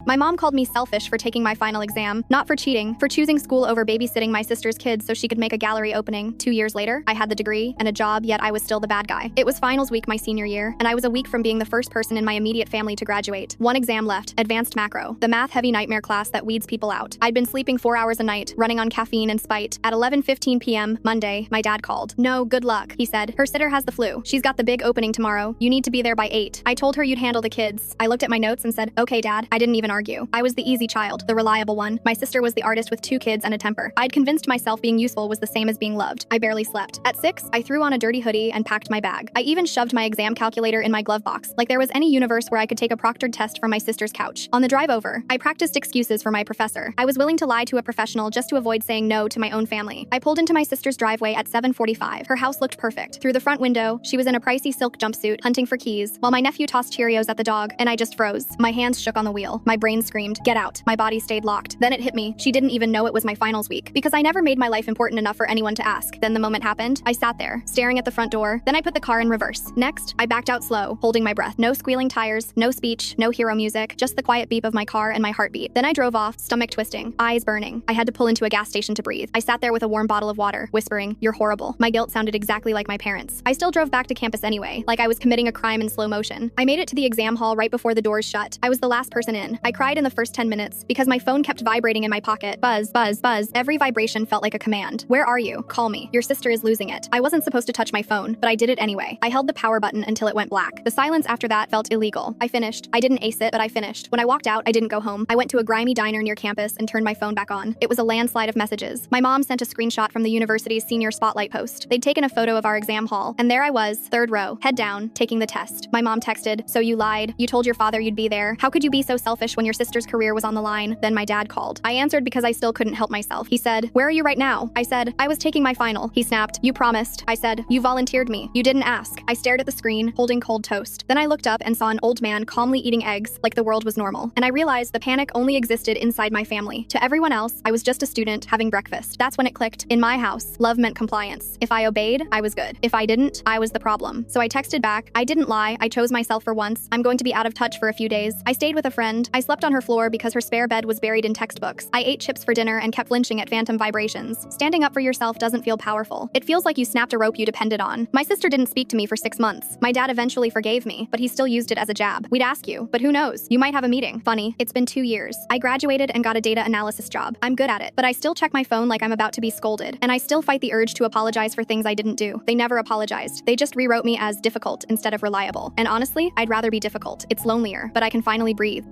My mom called me selfish for taking my final exam, not for cheating, for choosing school over babysitting my sister's kids so she could make a gallery opening. 2 years later, I had the degree and a job, yet I was still the bad guy. It was finals week my senior year, and I was a week from being the first person in my immediate family to graduate. One exam left, advanced macro, the math-heavy nightmare class that weeds people out. I'd been sleeping 4 hours a night, running on caffeine and spite. At 11:15 p.m., Monday, my dad called. "No, good luck," he said. "Her sitter has the flu. She's got the big opening tomorrow. You need to be there by 8. I told her you'd handle the kids." I looked at my notes and said, "Okay, Dad." I didn't even argue. I was the easy child, the reliable one. My sister was the artist with 2 kids and a temper. I'd convinced myself being useful was the same as being loved. I barely slept. At 6, I threw on a dirty hoodie and packed my bag. I even shoved my exam calculator in my glove box, like there was any universe where I could take a proctored test from my sister's couch. On the drive over, I practiced excuses for my professor. I was willing to lie to a professional just to avoid saying no to my own family. I pulled into my sister's driveway at 7:45. Her house looked perfect. Through the front window, she was in a pricey silk jumpsuit, hunting for keys, while my nephew tossed Cheerios at the dog, and I just froze. My hands shook on the wheel. My brain screamed, "Get out." My body stayed locked. Then it hit me. She didn't even know it was my finals week, because I never made my life important enough for anyone to ask. Then the moment happened. I sat there, staring at the front door. Then I put the car in reverse. Next, I backed out slow, holding my breath. No squealing tires, no speech, no hero music, just the quiet beep of my car and my heartbeat. Then I drove off, stomach twisting, eyes burning. I had to pull into a gas station to breathe. I sat there with a warm bottle of water, whispering, "You're horrible." My guilt sounded exactly like my parents. I still drove back to campus anyway, like I was committing a crime in slow motion. I made it to the exam hall right before the doors shut. I was the last person in. I cried in the first 10 minutes because my phone kept vibrating in my pocket. Buzz, buzz, buzz. Every vibration felt like a command. "Where are you? Call me. Your sister is losing it." I wasn't supposed to touch my phone, but I did it anyway. I held the power button until it went black. The silence after that felt illegal. I finished. I didn't ace it, but I finished. When I walked out, I didn't go home. I went to a grimy diner near campus and turned my phone back on. It was a landslide of messages. My mom sent a screenshot from the university's senior spotlight post. They'd taken a photo of our exam hall, and there I was, 3rd row, head down, taking the test. My mom texted, "So you lied. You told your father you'd be there. How could you be so selfish when your sister's career was on the line?" Then my dad called. I answered because I still couldn't help myself. He said, "Where are you right now?" I said, "I was taking my final." He snapped, "You promised." I said, "You volunteered me. You didn't ask." I stared at the screen, holding cold toast. Then I looked up and saw an old man calmly eating eggs, like the world was normal. And I realized the panic only existed inside my family. To everyone else, I was just a student having breakfast. That's when it clicked. In my house, love meant compliance. If I obeyed, I was good. If I didn't, I was the problem. So I texted back, "I didn't lie. I chose myself for once. I'm going to be out of touch for a few days." I stayed with a friend. I slept on her floor because her spare bed was buried in textbooks. I ate chips for dinner and kept flinching at phantom vibrations. Standing up for yourself doesn't feel powerful. It feels like you snapped a rope you depended on. My sister didn't speak to me for 6 months. My dad eventually forgave me, but he still used it as a jab. "We'd ask you, but who knows? You might have a meeting." Funny, it's been 2 years. I graduated and got a data analysis job. I'm good at it, but I still check my phone like I'm about to be scolded. And I still fight the urge to apologize for things I didn't do. They never apologized. They just rewrote me as difficult instead of reliable. And honestly, I'd rather be difficult. It's lonelier, but I can finally breathe.